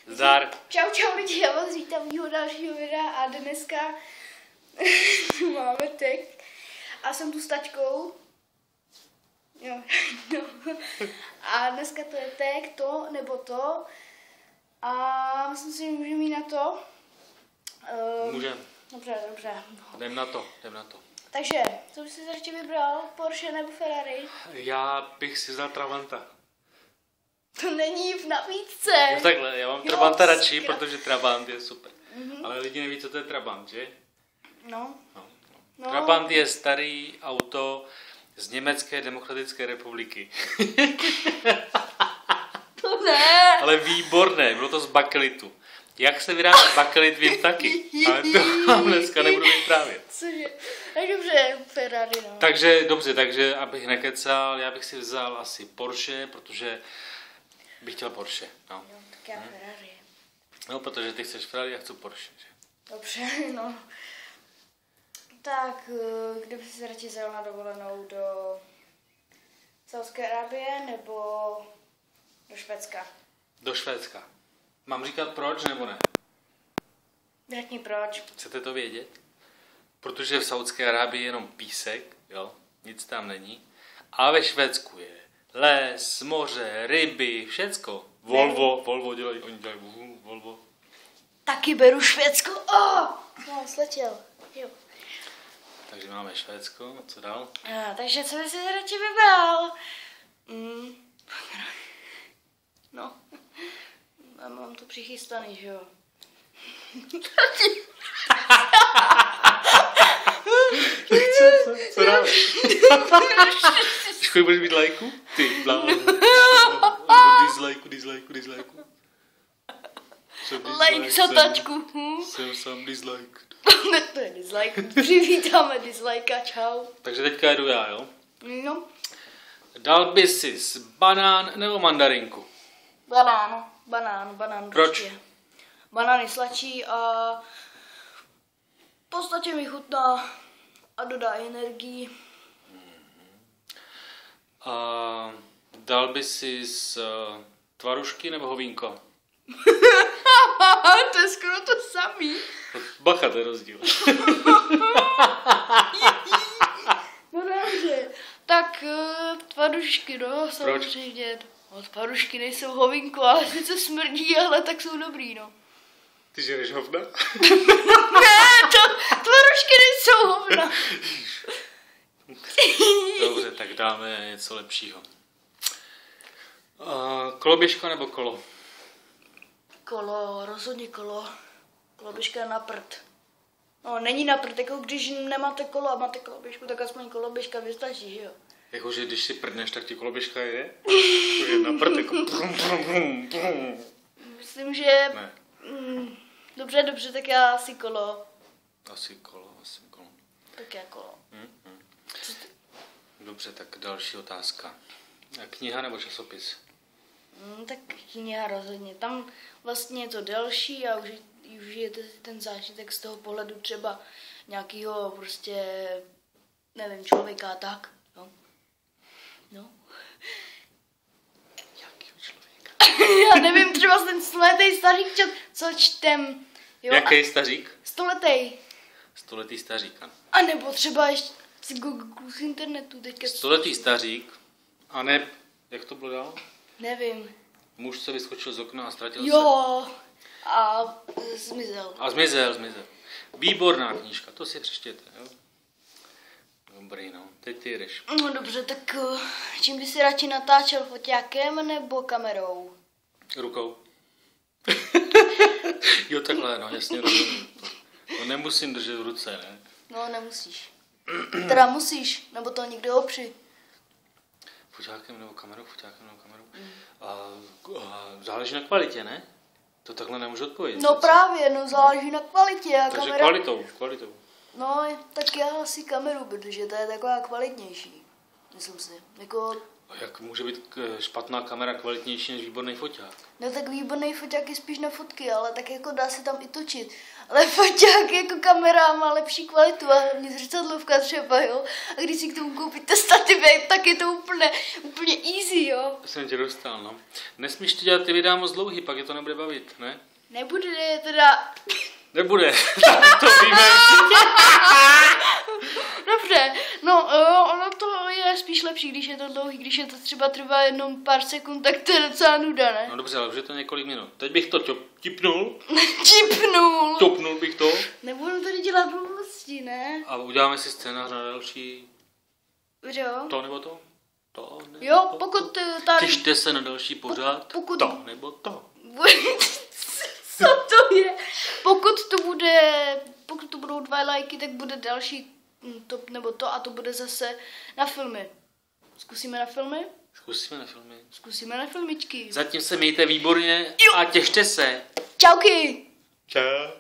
Zdar. Čau lidi, já vás vítám u dalšího videa a dneska máme tek a jsem tu s tačkou. Jo, no. A dneska to je tek, to nebo to. A myslím si, že můžeme jít na to. Můžeme. Dobře. Jdem na to. Takže, co bys si radši vybral? Porsche nebo Ferrari? Já bych si vzal Trabanta. To není v nabídce. No takhle, já mám Trabanta radši, protože Trabant je super. Ale lidi neví, co to je Trabant, že? No. Trabant je starý auto z Německé demokratické republiky. To ne. Ale výborné, bylo to z bakelitu. Jak se vyrábí bakelit, vím taky. Ale to vám dneska nebudu vyprávět. Cože? Tak dobře, Ferrari, no. Takže abych nekecal, já bych si vzal asi Porsche, protože bych chtěl Porsche. No. Jo, tak já Ferrari. No, protože ty chceš Ferrari, já chci Porsche. Že? Dobře, no. Tak, kde bys se radši zjel na dovolenou, do Saúdské Arábie nebo do Švédska? Do Švédska. Mám říkat proč nebo ne? Řekni proč. Chcete to vědět? Protože v Saúdské Arábii je jenom písek, jo, nic tam není. A ve Švédsku je les, moře, ryby, všecko. Volvo dělají, oni dělají Volvo. Taky beru Švédsko. No, sletěl. Jo. Takže máme Švédsko, a co dál? Takže co bys si radši vybral? No. Já mám to přichystaný, že jo? Co dál? Škoda, budeš mít lajku? Ty, dislike. Like za tačku. Jsem dislike. To je dislike. Přivítáme dislike, čau. Takže teďka jedu já, jo? No. Dal by si banán nebo mandarinku? Banán. Proč? Prostě. Banán je sladší a v podstatě mi chutná a dodá energii. Dal by si tvarušky nebo hovínko? To je skoro to samý. Bacha, to je rozdíl. No dobře. Tak tvarušky, no, samozřejmě. No, tvarušky nejsou hovínko, ale sice smrdí, ale tak jsou dobrý, no. Ty žereš hovna? Ne, tvarušky nejsou hovna. Dobře, tak dáme něco lepšího. Koloběžka nebo kolo? Kolo, rozhodně kolo. Koloběžka je na prd. No, není na prd, jako když nemáte kolo a máte koloběžku, tak aspoň koloběžka vystačí, že jo? Jakože když si prdneš, tak ti koloběžka jede? Jakože na prd, jako Myslím, že... Ne. Dobře, tak já asi kolo. Asi kolo. Tak já kolo. Dobře, tak další otázka. Kniha nebo časopis? Tak kniha rozhodně. Tam vlastně je to delší a už je ten zážitek z toho pohledu třeba nějakého prostě, nevím, člověka a tak. No. Jakýho člověka? Já nevím, třeba ten stoletý stařík, co čtem. Jo, Jaký stařík? Stoletý. Stoletý stařík, ano. A nebo třeba ještě si Google z internetu teďka. Stoletý stařík, a ne, jak to bylo dál? Nevím. Muž se vyskočil z okna a ztratil se. Jo. A zmizel. A zmizel. Výborná knížka, to si přečtěte, jo? Dobrý, no. Teď ty jedeš. No dobře, tak čím by si radši natáčel, foťákem nebo kamerou? Rukou. Jo, takhle, no, jasně rozumím. To nemusím držet v ruce, ne? No, nemusíš. Teda musíš, nebo to někde opři. Foťákem nebo kamerou? Záleží na kvalitě, ne? To takhle nemůžu odpovědět. No právě, no záleží na kvalitě a Takže kamera... kvalitou. No, tak já asi kameru, protože ta je taková kvalitnější. Myslím si. Jako... A jak může být špatná kamera kvalitnější než výborný foťák? No tak výborný foťák je spíš na fotky, ale tak jako dá se tam i točit. Ale foťák jako kamera má lepší kvalitu a hlavně zrcadlovka třeba, jo. A když si k tomu koupíte stativ, tak je to úplně easy, jo. Jsem tě dostal, no. Nesmíš ty dělat ty videa moc dlouhý, pak je to nebude bavit, ne? Nebude teda... Nebude, tak to víme. Dobře, no ono to je spíš lepší, když je to dlouhý, když je to třeba trvá jenom pár sekund, tak to je docela nuda, ne? No dobře, ale už je to několik minut. Teď bych to tipnul. Tipnul. Topnul bych to. Nebudu tady dělat blbosti, ne? A uděláme si scénář na další... Jo? To nebo to? To nebo Jo, to? pokud tady... Těšte se na další pořád. Pokud... To nebo to? Co to je? Pokud to budou 2 lajky, tak bude další top nebo to a to bude zase na filmy. Zkusíme na filmy? Zkusíme na filmy. Zkusíme na filmičky. Zatím se mějte výborně a těšte se. Čauky! Čau.